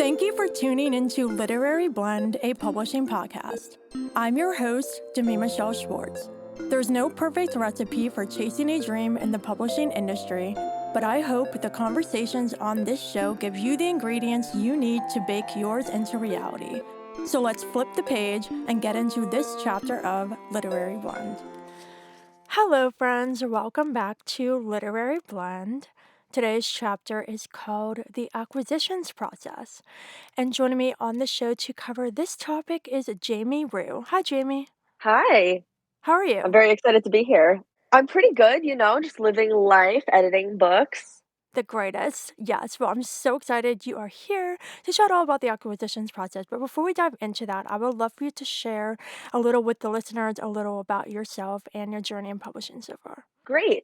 Thank you for tuning into Literary Blend, a publishing podcast. I'm your host, Demi Michelle Schwartz. There's no perfect recipe for chasing a dream in the publishing industry, but I hope the conversations on this show give you the ingredients you need to bake yours into reality. So let's flip the page and get into this chapter of Literary Blend. Hello, friends. Welcome back to Literary Blend. Today's chapter is called The Acquisitions Process. And joining me on the show to cover this topic is Jamie Rue. Hi, Jamie. Hi, How are I'm you? very excited to be here. I'm pretty good, just living life, editing books. The greatest. Yes. Well, I'm so excited you are here to chat all about the acquisitions process. But before we dive into that, I would love for you to share a little with the listeners, a little about yourself and your journey in publishing so far. Great.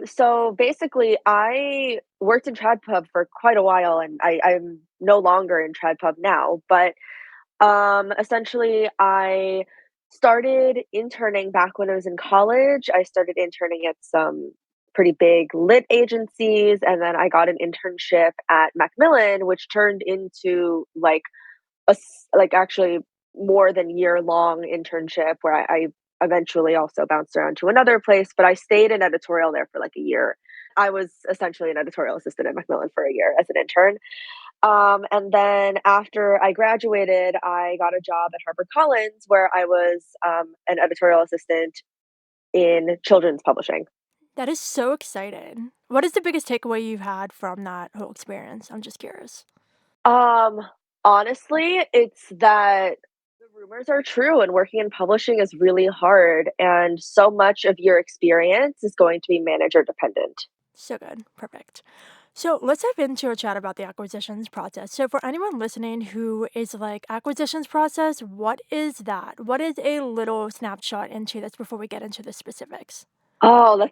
So basically, I worked in TradPub for quite a while, and I'm no longer in TradPub now. But essentially, I started interning back when I was in college. I started interning at some pretty big lit agencies, and then I got an internship at Macmillan, which turned into actually more than year-long internship where I eventually also bounced around to another place, but I stayed in editorial there for, like, a year. I was essentially an editorial assistant at Macmillan for a year as an intern. And then after I graduated, I got a job at HarperCollins where I was, an editorial assistant in children's publishing. That is so exciting. What is the biggest takeaway you've had from that whole experience? I'm just curious. Um, Honestly, it's that the rumors are true and working in publishing is really hard, and so much of your experience is going to be manager dependent. So good. Perfect. So let's dive into a chat about the acquisitions process. So for anyone listening who is like, acquisitions process, what is that? What is a little snapshot into this before we get into the specifics? Oh,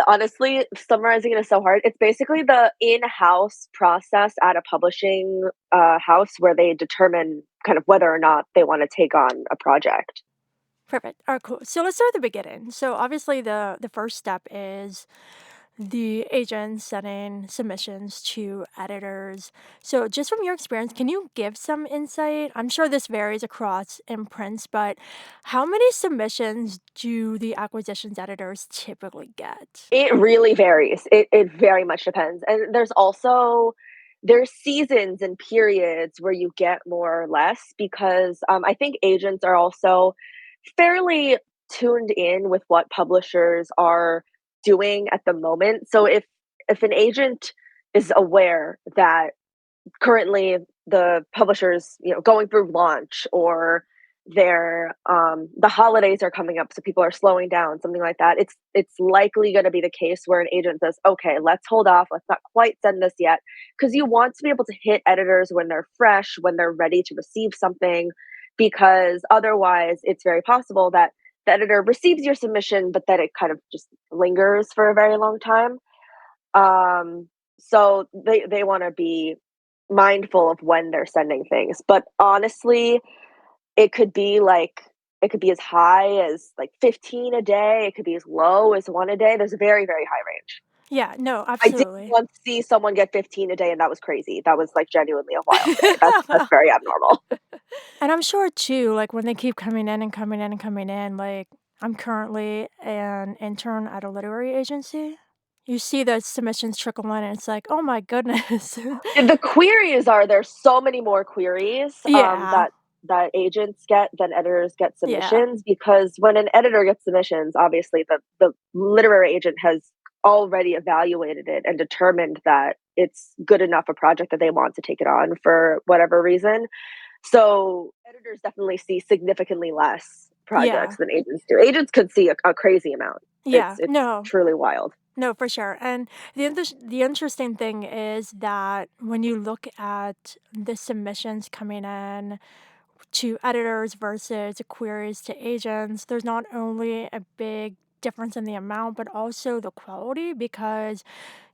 honestly, summarizing it is so hard. It's basically the in-house process at a publishing house where they determine kind of whether or not they want to take on a project. Perfect. All right, cool. So let's start at the beginning. So obviously the first step is the agent sending submissions to editors. So just from your experience, can you give some insight? I'm sure this varies across imprints, but how many submissions do the acquisitions editors typically get? It really varies. It very much depends. And there's seasons and periods where you get more or less because I think agents are also fairly tuned in with what publishers are doing at the moment. So if an agent is aware that currently the publishers, going through launch or the holidays are coming up, so people are slowing down, something like that, it's likely going to be the case where an agent says, okay, let's hold off, let's not quite send this yet, because you want to be able to hit editors when they're fresh, when they're ready to receive something, because otherwise it's very possible that the editor receives your submission but then it kind of just lingers for a very long time. So they want to be mindful of when they're sending things. But honestly, it could be it could be as high as like 15 a day. It could be as low as one a day. There's a very, very high range. Yeah, no, I did absolutely. once see someone get 15 a day, and that was crazy. That was like genuinely a wild day. That's very abnormal. And I'm sure too, like when they keep coming in and coming in and coming in, like I'm currently an intern at a literary agency. You see the submissions trickle in and it's like, oh my goodness. The queries are there's so many more queries Yeah. that agents get than editors get Yeah. submissions, because when an editor gets submissions, obviously the literary agent has already evaluated it and determined that it's good enough a project that they want to take it on for whatever reason. So editors definitely see significantly less projects Yeah. than agents do. Agents could see a crazy amount. Yeah. It's No. truly wild. No, for sure. And the interesting thing is that when you look at the submissions coming in to editors versus queries to agents, there's not only a big difference in the amount, but also the quality because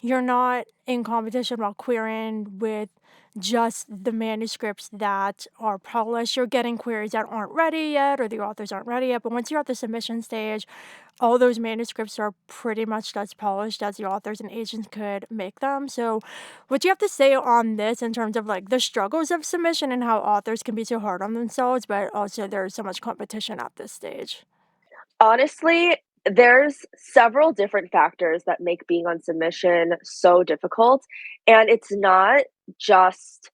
you're not in competition while querying with just the manuscripts that are published. You're getting queries that aren't ready yet or the authors aren't ready yet. But once you're at the submission stage, all those manuscripts are pretty much as polished as the authors and agents could make them. So, what do you have to say on this in terms of like the struggles of submission and how authors can be so hard on themselves, but also there's so much competition at this stage? Honestly, there's several different factors that make being on submission so difficult, and it's not just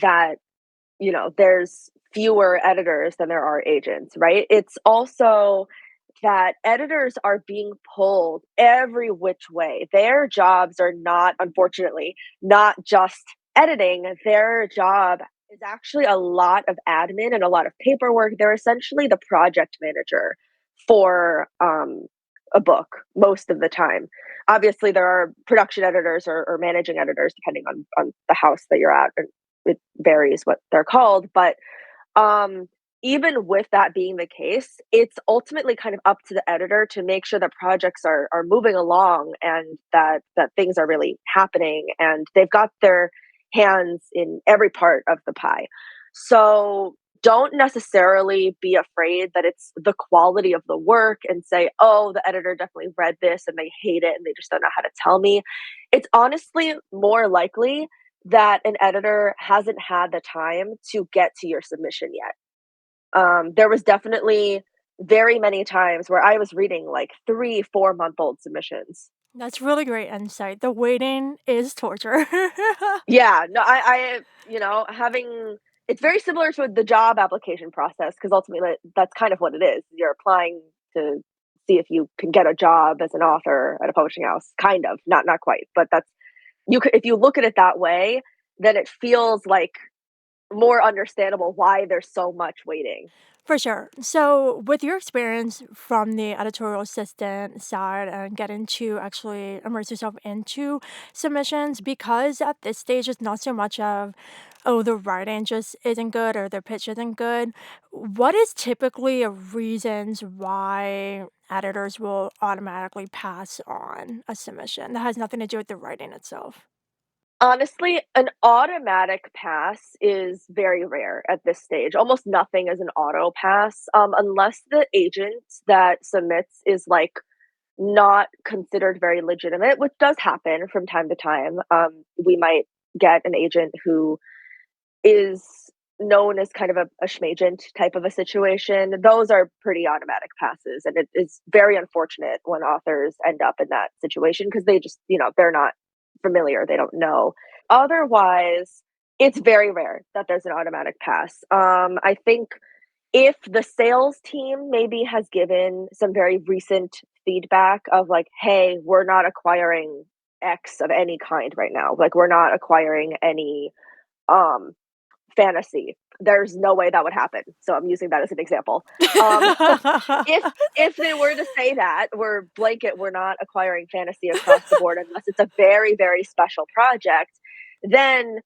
that, there's fewer editors than there are agents, right? It's also that editors are being pulled every which way. Their jobs are not, unfortunately, not just editing. Their job is actually a lot of admin and a lot of paperwork. They're essentially the project manager for a book most of the time. Obviously, there are production editors or managing editors, depending on the house that you're at. And it varies what they're called. But um, even with that being the case, it's ultimately kind of up to the editor to make sure that projects are moving along and that things are really happening and they've got their hands in every part of the pie. So don't necessarily be afraid that it's the quality of the work and say, oh, the editor definitely read this and they hate it and they just don't know how to tell me. It's honestly more likely that an editor hasn't had the time to get to your submission yet. There was definitely very many times where I was reading like 3, 4-month-old submissions. That's really great insight. The waiting is torture. Yeah, no, having it's very similar to the job application process because ultimately that's kind of what it is. You're applying to see if you can get a job as an author at a publishing house, kind of, not quite, but that's if you look at it that way, then it feels like more understandable why there's so much waiting. For sure. So, with your experience from the editorial assistant side and getting to actually immerse yourself into submissions, because at this stage it's not so much of, oh, the writing just isn't good or the pitch isn't good. What is typically a reasons why editors will automatically pass on a submission that has nothing to do with the writing itself? Honestly, an automatic pass is very rare at this stage. Almost nothing is an auto pass, unless the agent that submits is like not considered very legitimate, which does happen from time to time. We might get an agent who is known as kind of a schmagent type of a situation. Those are pretty automatic passes, and it is very unfortunate when authors end up in that situation because they just, they're not familiar, they don't know. Otherwise, it's very rare that there's an automatic pass. I think if the sales team maybe has given some very recent feedback of like, hey, we're not acquiring X of any kind right now. Like we're not acquiring any um fantasy. There's no way that would happen. So I'm using that as an example. Um, if if they were to say that we're not acquiring fantasy across the board unless it's a very very special project, then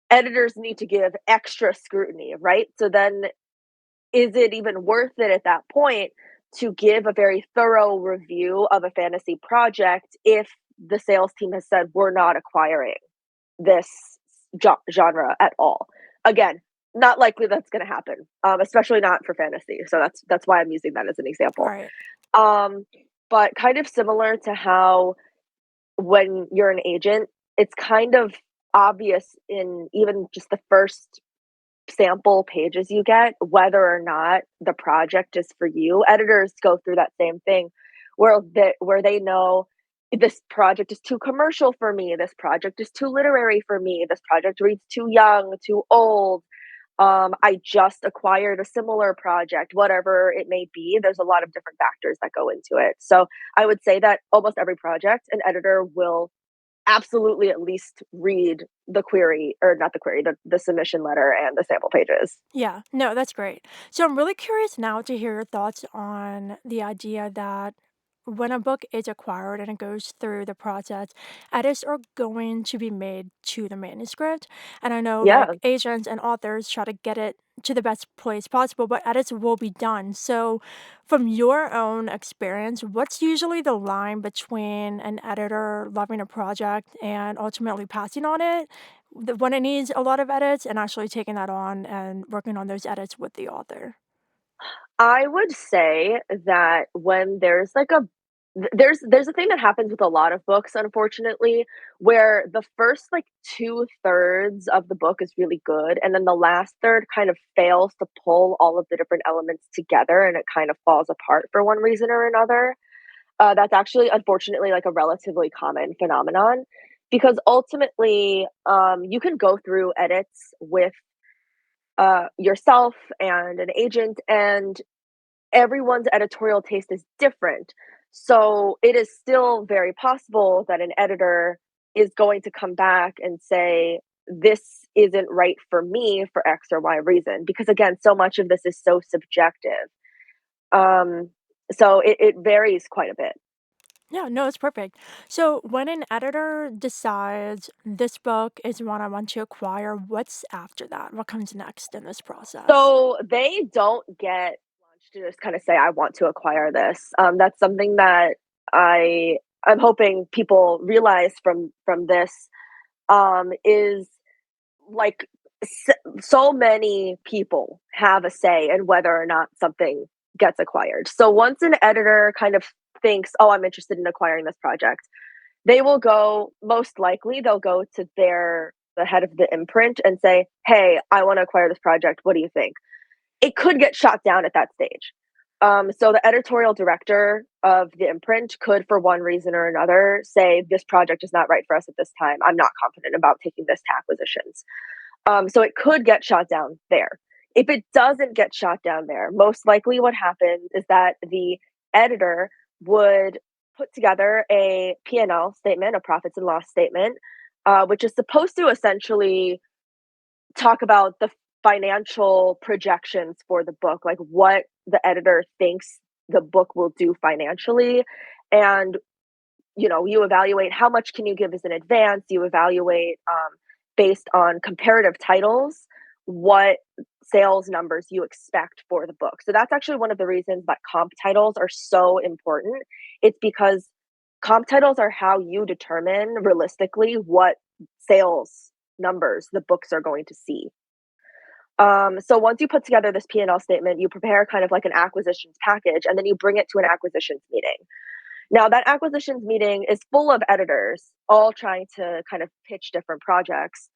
editors need to give extra scrutiny, right? So then is it even worth it at that point to give a very thorough review of a fantasy project if the sales team has said we're not acquiring this genre at all? Again, not likely that's going to happen, especially not for fantasy. So that's why I'm using that as an example. Right. Um, but kind of similar to how when you're an agent, it's kind of obvious in even just the first sample pages you get whether or not the project is for you. Editors go through that same thing where they know this project is too commercial for me, this project is too literary for me, this project reads too young, too old. I just acquired a similar project, whatever it may be. There's a lot of different factors that go into it. So I would say that almost every project, an editor will absolutely at least read the query, or not the query, the submission letter and the sample pages. Yeah, no, that's great. So I'm really curious now to hear your thoughts on the idea that when a book is acquired and it goes through the process, edits are going to be made to the manuscript. And I know Yeah. like agents and authors try to get it to the best place possible, but edits will be done. So, from your own experience, what's usually the line between an editor loving a project and ultimately passing on it when it needs a lot of edits and actually taking that on and working on those edits with the author? I would say that when there's like a there's a thing that happens with a lot of books, unfortunately, where the first like 2/3 of the book is really good, and then the last third kind of fails to pull all of the different elements together, and it kind of falls apart for one reason or another. That's actually, unfortunately, like a relatively common phenomenon because ultimately, you can go through edits with yourself and an agent, and everyone's editorial taste is different. So it is still very possible that an editor is going to come back and say, this isn't right for me for X or Y reason. Because again, so much of this is so subjective. Um, so it varies quite a bit. Yeah, no, it's perfect. So, when an editor decides this book is one I want to acquire, what's after that? What comes next in this process? So they don't get launched to just kind of say, I want to acquire this. That's something that I'm hoping people realize from this is like so many people have a say in whether or not something gets acquired. So once an editor kind of thinks, "Oh, I'm interested in acquiring this project," they will go most likely they'll go to the head of the imprint and say, "Hey, I want to acquire this project. What do you think?" It could get shot down at that stage. So the editorial director of the imprint could, for one reason or another, say, "This project is not right for us at this time. I'm not confident about taking this to acquisitions." So it could get shot down there. If it doesn't get shot down there, most likely what happens is that the editor would put together a P&L statement, a profits and loss statement, which is supposed to essentially talk about the financial projections for the book, like what the editor thinks the book will do financially. And you evaluate how much can you give as an advance. You evaluate based on comparative titles what sales numbers you expect for the book. So that's actually one of the reasons that comp titles are so important. It's because comp titles are how you determine realistically what sales numbers the books are going to see. So once you put together this P&L statement, you prepare kind of like an acquisitions package, and then you bring it to an acquisitions meeting. Now, that acquisitions meeting is full of editors all trying to kind of pitch different projects,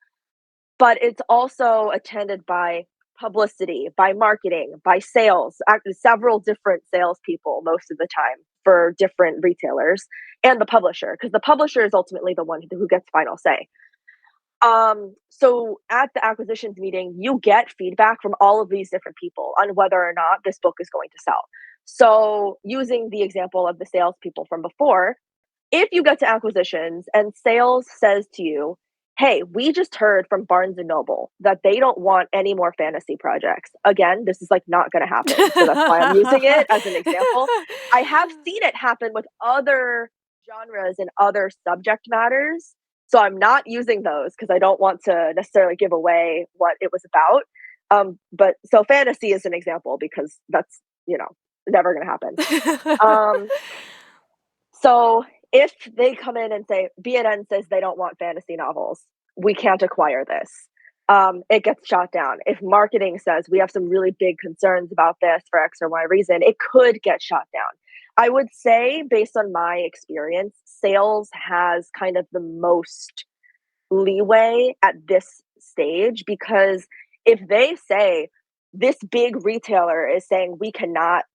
but it's also attended by publicity, by marketing, by sales, several different salespeople most of the time for different retailers, and the publisher, because the publisher is ultimately the one who gets final say. So at the acquisitions meeting, you get feedback from all of these different people on whether or not this book is going to sell. So using the example of the salespeople from before, if you get to acquisitions and sales says to you, "Hey, we just heard from Barnes and Noble that they don't want any more fantasy projects." Again, this is like not going to happen. So that's why I'm using it as an example. I have seen it happen with other genres and other subject matters. So I'm not using those because I don't want to necessarily give away what it was about. But so fantasy is an example because that's, never going to happen. Um, so if they come in and say BNN says they don't want fantasy novels, we can't acquire this. It gets shot down. If marketing says we have some really big concerns about this for X or Y reason, it could get shot down. I would say, based on my experience, sales has kind of the most leeway at this stage because if they say this big retailer is saying we cannot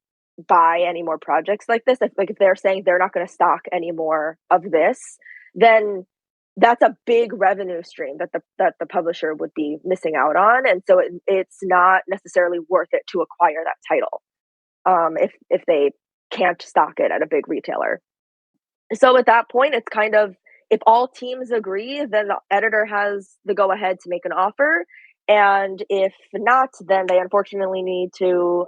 buy any more projects like this, if they're saying they're not going to stock any more of this, then that's a big revenue stream that the publisher would be missing out on, and so it's not necessarily worth it to acquire that title if they can't stock it at a big retailer. So at that point, it's kind of, if all teams agree, then the editor has the go ahead to make an offer. And if not, then they unfortunately need to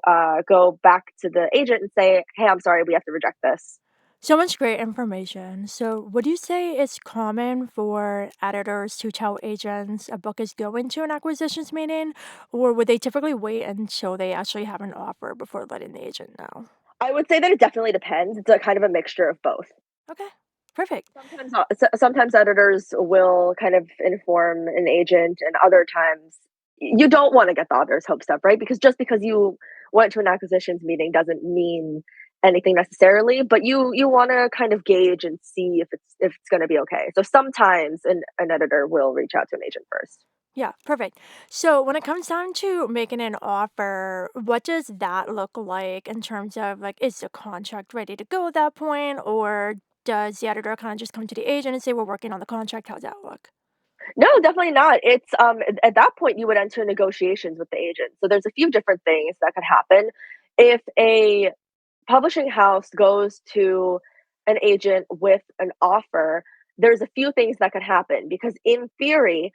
go back to the agent and say, "Hey, I'm sorry, we have to reject this." So much great information. So, would you say it's common for editors to tell agents a book is going to an acquisitions meeting, or would they typically wait until they actually have an offer before letting the agent know? I would say that it definitely depends. It's a kind of a mixture of both. Okay, perfect. Sometimes editors will kind of inform an agent, and other times you don't wanna get the author's hopes up, right? Because just because you went to an acquisitions meeting doesn't mean anything necessarily, but you wanna kind of gauge and see if it's gonna be okay. So sometimes an editor will reach out to an agent first. Yeah, perfect. So, when it comes down to making an offer, what does that look like in terms of like, is the contract ready to go at that point, or does the editor kind of just come to the agent and say, we're working on the contract? How's that look? No, definitely not. It's at that point you would enter negotiations with the agent. So there's a few different things that could happen. If a publishing house goes to an agent with an offer, there's a few things that could happen because in theory,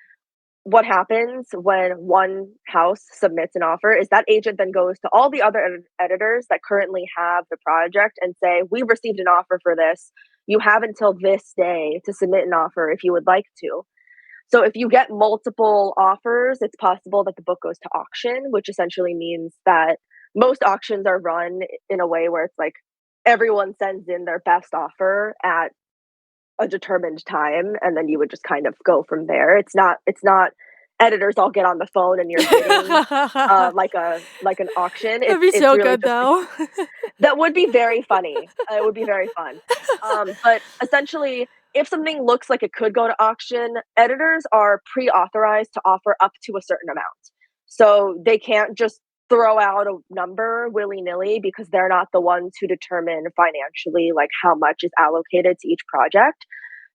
what happens when one house submits an offer is that agent then goes to all the other editors that currently have the project and say, "We've received an offer for this. You have until this day to submit an offer if you would like to." So if you get multiple offers, it's possible that the book goes to auction, which essentially means that most auctions are run in a way where it's like everyone sends in their best offer at a determined time, and then you would just kind of go from there. It's not editors all get on the phone and you're bidding like an auction. That'd It's be it's so really good just though. that would be very funny. It would be very fun. But essentially, if something looks like it could go to auction, editors are pre-authorized to offer up to a certain amount. So they can't just throw out a number willy-nilly because they're not the ones who determine financially like how much is allocated to each project.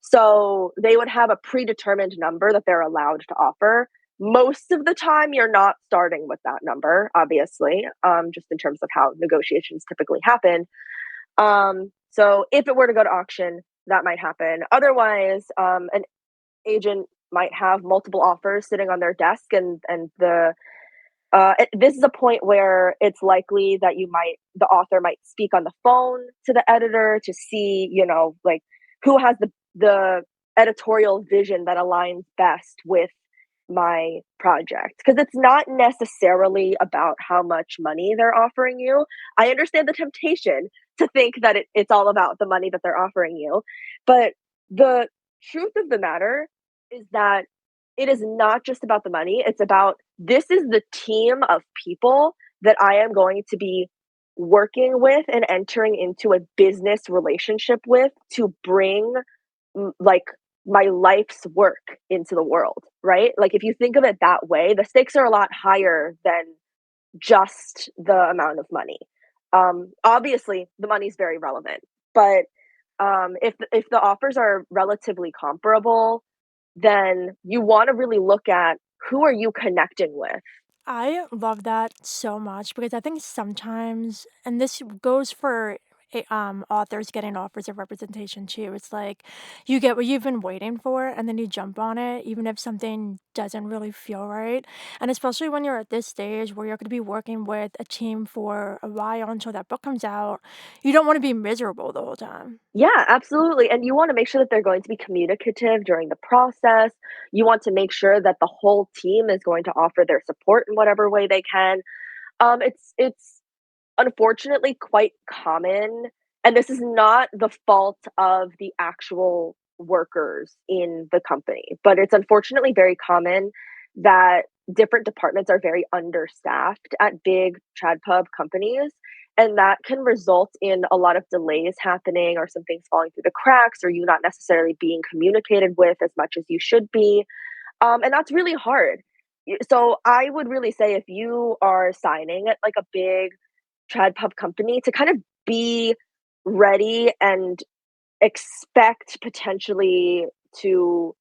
So they would have a predetermined number that they're allowed to offer. Most of the time, you're not starting with that number, obviously, just in terms of how negotiations typically happen. So if it were to go to auction, that might happen. Otherwise, an agent might have multiple offers sitting on their desk, and this is a point where it's likely that the author might speak on the phone to the editor to see, like who has the editorial vision that aligns best with my project, because it's not necessarily about how much money they're offering you. I understand the temptation to think that it's all about the money that they're offering you, but the truth of the matter is that it is not just about the money. It's about, this is the team of people that I am going to be working with and entering into a business relationship with to bring like my life's work into the world, right? Like if you think of it that way, the stakes are a lot higher than just the amount of money. Obviously, the money is very relevant, but if the offers are relatively comparable, then you want to really look at who are you connecting with. I love that so much because I think sometimes, and this goes for authors getting offers of representation too. It's like you get what you've been waiting for, and then you jump on it, even if something doesn't really feel right. And especially when you're at this stage where you're going to be working with a team for a while until that book comes out, you don't want to be miserable the whole time. Yeah, absolutely. And you want to make sure that they're going to be communicative during the process. You want to make sure that the whole team is going to offer their support in whatever way they can. It's unfortunately quite common, and this is not the fault of the actual workers in the company, but it's unfortunately very common that different departments are very understaffed at big trad pub companies, and that can result in a lot of delays happening or some things falling through the cracks or you not necessarily being communicated with as much as you should be. And that's really hard. So I would really say if you are signing at like a big trad pub company, to kind of be ready and expect potentially to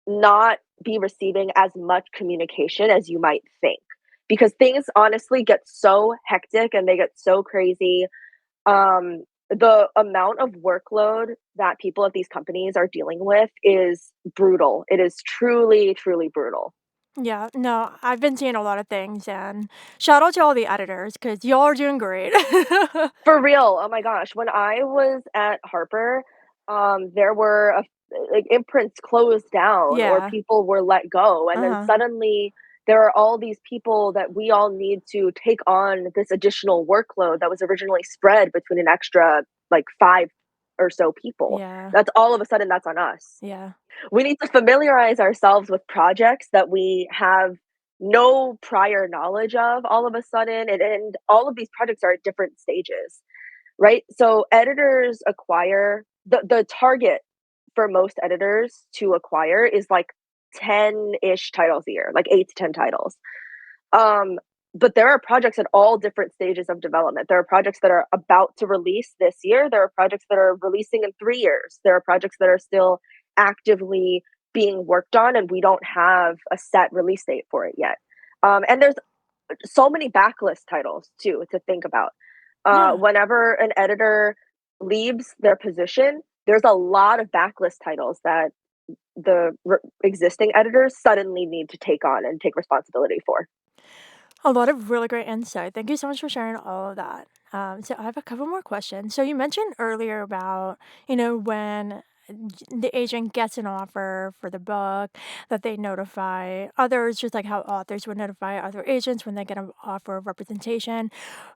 not be receiving as much communication as you might think, because things honestly get so hectic and they get so crazy. The amount of workload that people at these companies are dealing with is brutal. It is truly, truly brutal. Yeah, no, I've been seeing a lot of things, and shout out to all the editors because y'all are doing great. For real, oh my gosh, when I was at Harper, there were like, imprints closed down or Yeah. people were let go, and then Uh-huh. suddenly there are all these people that we all need to take on this additional workload that was originally spread between an extra, like, 5 or so people. Yeah. That's all of a sudden that's on us. Yeah. We need to familiarize ourselves with projects that we have no prior knowledge of all of a sudden, and all of these projects are at different stages, right? So editors acquire the target for most editors to acquire is like 10-ish titles a year, like 8 to 10 titles. Um, but there are projects at all different stages of development. There are projects that are about to release this year. There are projects that are releasing in 3 years. There are projects that are still actively being worked on, and we don't have a set release date for it yet. And there's so many backlist titles too to think about. Yeah. Whenever an editor leaves their position, there's a lot of backlist titles that existing editors suddenly need to take on and take responsibility for. A lot of really great insight. Thank you so much for sharing all of that. So I have a couple more questions. So you mentioned earlier about, when the agent gets an offer for the book, that they notify others, just like how authors would notify other agents when they get an offer of representation.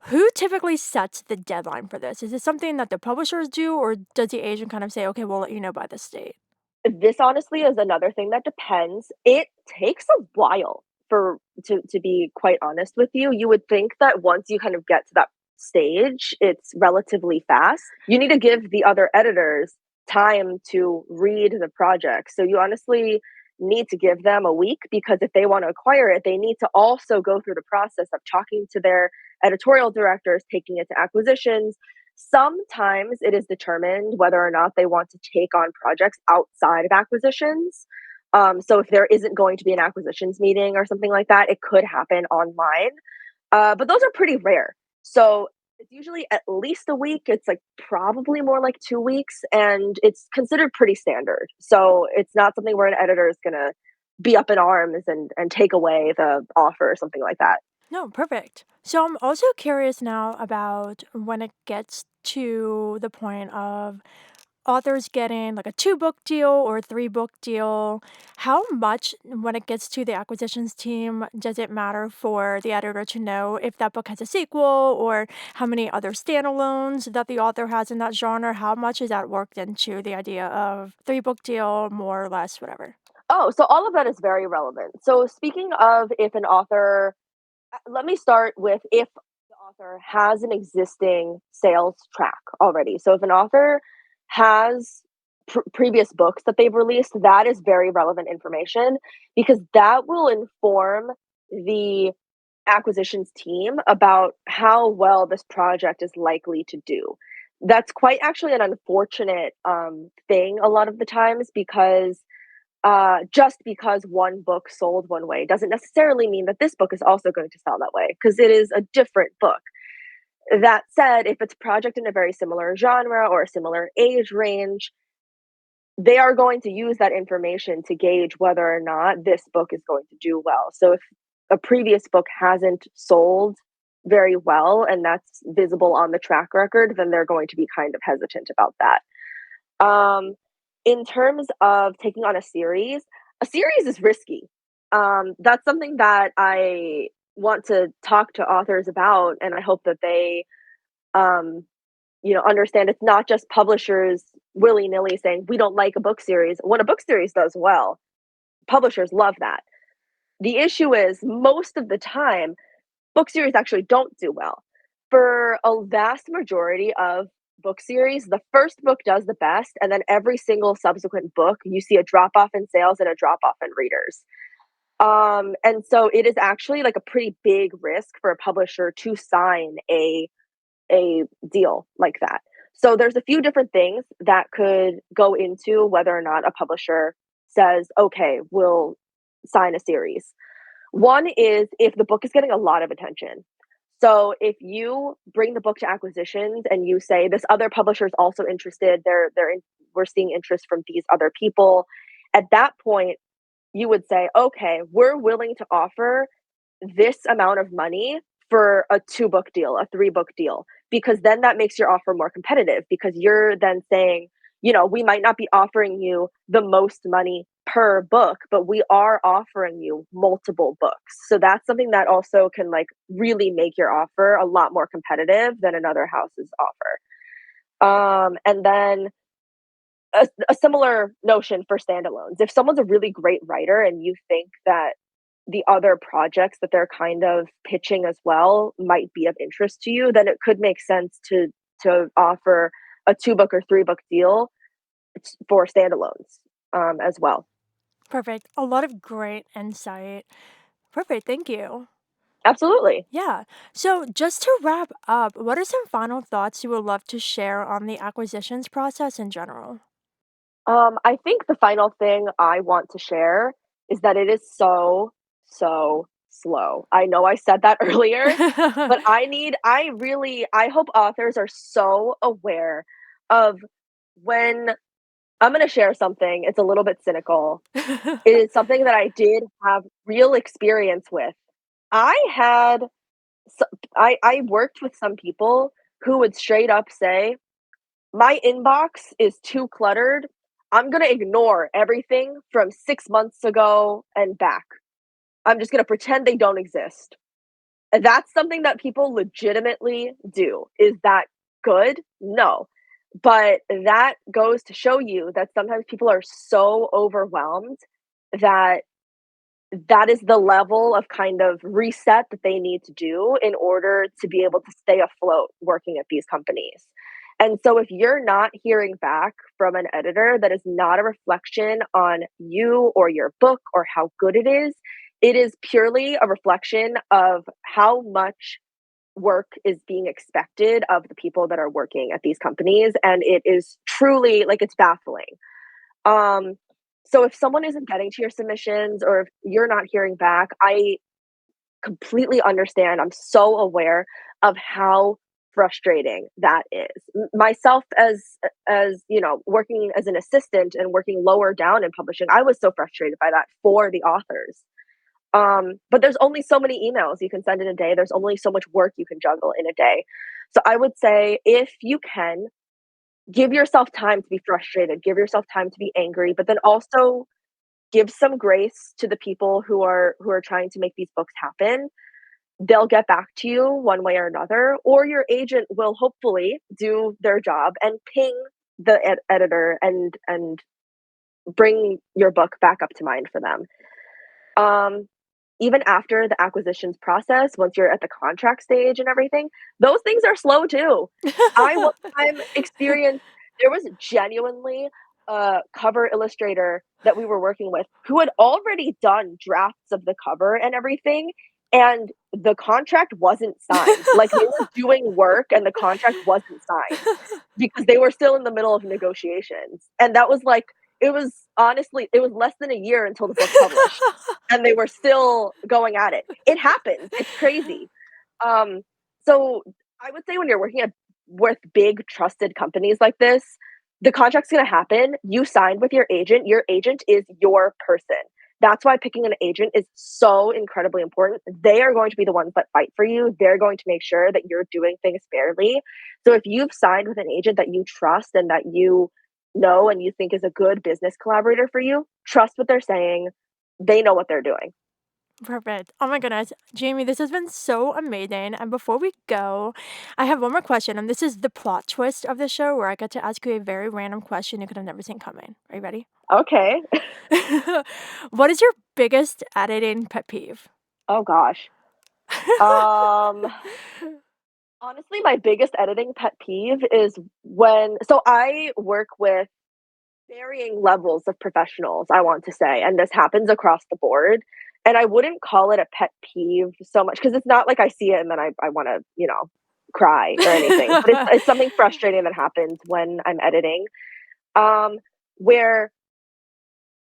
Who typically sets the deadline for this? Is it something that the publishers do, or does the agent kind of say, okay, we'll let you know by this date? This honestly is another thing that depends. It takes a while for to be quite honest with you. You would think that once you kind of get to that stage, it's relatively fast. You need to give the other editors time to read the project. So you honestly need to give them a week because if they want to acquire it, they need to also go through the process of talking to their editorial directors, taking it to acquisitions. Sometimes it is determined whether or not they want to take on projects outside of acquisitions. So if there isn't going to be an acquisitions meeting or something like that, it could happen online. But those are pretty rare. So it's usually at least a week. It's like probably more like 2 weeks, and it's considered pretty standard. So it's not something where an editor is going to be up in arms and take away the offer or something like that. No, perfect. So I'm also curious now about when it gets to the point of authors getting like a 2 book deal or a 3 book deal. How much, when it gets to the acquisitions team, does it matter for the editor to know if that book has a sequel or how many other standalones that the author has in that genre? How much is that worked into the idea of 3 book deal, more or less, whatever? Oh, so all of that is very relevant. So speaking of if an author let me start with if the author has an existing sales track already. So if an author has previous books that they've released, that is very relevant information because that will inform the acquisitions team about how well this project is likely to do. That's quite actually an unfortunate thing a lot of the times because just because one book sold one way doesn't necessarily mean that this book is also going to sell that way because it is a different book. That said, if it's a project in a very similar genre or a similar age range, they are going to use that information to gauge whether or not this book is going to do well. So if a previous book hasn't sold very well and that's visible on the track record, then they're going to be kind of hesitant about that. Um, in terms of taking on a series is risky. That's something that I want to talk to authors about, and I hope that they, um, understand it's not just publishers willy nilly saying we don't like a book series. When a book series does well, publishers love that. The issue is most of the time book series actually don't do well. For a vast majority of book series, the first book does the best, and then every single subsequent book, you see a drop off in sales and a drop off in readers. And so it is actually like a pretty big risk for a publisher to sign a deal like that. So there's a few different things that could go into whether or not a publisher says, okay, we'll sign a series. One is if the book is getting a lot of attention. So if you bring the book to acquisitions and you say this other publisher is also interested, we're seeing interest from these other people. At that point, you would say, okay, we're willing to offer this amount of money for a 2-book deal, a 3-book deal, because then that makes your offer more competitive because you're then saying, we might not be offering you the most money per book, but we are offering you multiple books. So that's something that also can like really make your offer a lot more competitive than another house's offer. And then a similar notion for standalones. If someone's a really great writer and you think that the other projects that they're kind of pitching as well might be of interest to you, then it could make sense to offer a 2-book or 3-book deal for standalones as well. Perfect. A lot of great insight. Perfect. Thank you. Absolutely. Yeah. So, just to wrap up, what are some final thoughts you would love to share on the acquisitions process in general? I think the final thing I want to share is that it is so, so slow. I know I said that earlier, but I hope authors are so aware of when I'm going to share something. It's a little bit cynical. It is something that I did have real experience with. I had, s- I worked with some people who would straight up say, my inbox is too cluttered. I'm going to ignore everything from 6 months ago and back. I'm just going to pretend they don't exist. And that's something that people legitimately do. Is that good? No. But that goes to show you that sometimes people are so overwhelmed that that is the level of kind of reset that they need to do in order to be able to stay afloat working at these companies. And so if you're not hearing back from an editor, that is not a reflection on you or your book or how good it is. It is purely a reflection of how much work is being expected of the people that are working at these companies. And it is truly like it's baffling. Um, so if someone isn't getting to your submissions or if you're not hearing back, I completely understand. I'm so aware of how frustrating that is. Myself as working as an assistant and working lower down in publishing, I was so frustrated by that for the authors. But there's only so many emails you can send in a day. There's only so much work you can juggle in a day. So I would say if you can give yourself time to be frustrated, give yourself time to be angry, but then also give some grace to the people who are trying to make these books happen. They'll get back to you one way or another, or your agent will hopefully do their job and ping the editor and bring your book back up to mind for them. Um, Even after the acquisitions process, once you're at the contract stage and everything, those things are slow too. I one time experienced there was genuinely a cover illustrator that we were working with who had already done drafts of the cover and everything, and the contract wasn't signed. Like, they were doing work and the contract wasn't signed because they were still in the middle of negotiations, and that was, like it was honestly it was less than a year until the book published, and they were still going at it. It happens, it's crazy. Um, so I would say when you're working at with big trusted companies like this, the contract's gonna happen. You signed with your agent. Your agent is your person. That's why picking an agent is so incredibly important. They are going to be the ones that fight for you. They're going to make sure that you're doing things fairly. So if you've signed with an agent that you trust and that you know and you think is a good business collaborator for you, trust what they're saying. They know what they're doing. Perfect. Oh my goodness. Jamie, this has been so amazing. And before we go, I have one more question. And this is the plot twist of the show where I get to ask you a very random question you could have never seen coming. Are you ready? Okay. What is your biggest editing pet peeve? Oh gosh. Um Honestly, my biggest editing pet peeve is so I work with varying levels of professionals, I want to say, and this happens across the board. And I wouldn't call it a pet peeve so much because it's not like I see it and then I want to, cry or anything. But it's something frustrating that happens when I'm editing, um, where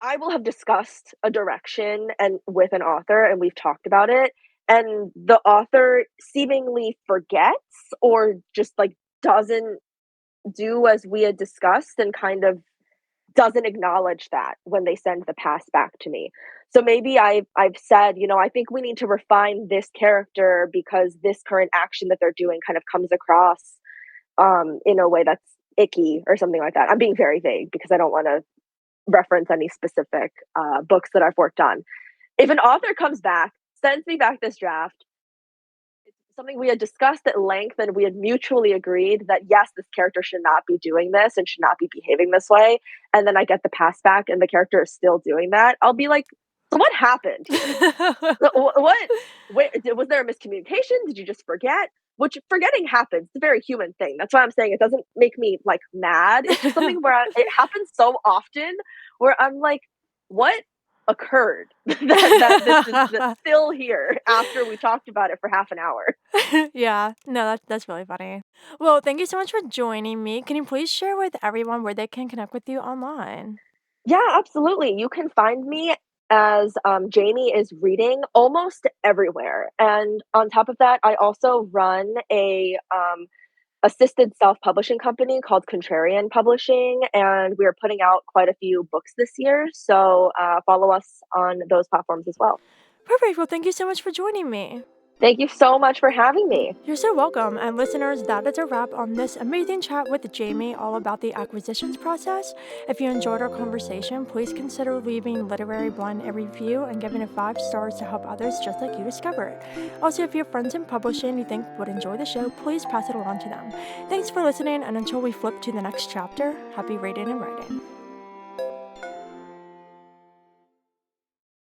I will have discussed a direction and with an author and we've talked about it, and the author seemingly forgets or just like doesn't do as we had discussed and kind of doesn't acknowledge that when they send the past back to me. So maybe I've said, I think we need to refine this character because this current action that they're doing kind of comes across in a way that's icky or something like that. I'm being very vague because I don't want to reference any specific books that I've worked on. If an author comes back, sends me back this draft, it's something we had discussed at length and we had mutually agreed that yes, this character should not be doing this and should not be behaving this way. And then I get the pass back and the character is still doing that. I'll be like, so what happened here? What? Was there a miscommunication? Did you just forget? Which forgetting happens. It's a very human thing. That's why I'm saying it doesn't make me like mad. It's just something where it happens so often where I'm like, what occurred that this is still here after we talked about it for half an hour? Yeah, no, that's really funny. Well, thank you so much for joining me. Can you please share with everyone where they can connect with you online? Yeah, absolutely. You can find me as Jamie is reading almost everywhere. And on top of that, I also run a assisted self-publishing company called Contrarian Publishing, and we are putting out quite a few books this year. So follow us on those platforms as well. Perfect. Well, thank you so much for joining me. Thank you so much for having me. You're so welcome. And listeners, that is a wrap on this amazing chat with Jamie all about the acquisitions process. If you enjoyed our conversation, please consider leaving Literary Blend a review and giving it 5 stars to help others just like you discover it. Also, if you have friends in publishing you think would enjoy the show, please pass it along to them. Thanks for listening, and until we flip to the next chapter, happy reading and writing.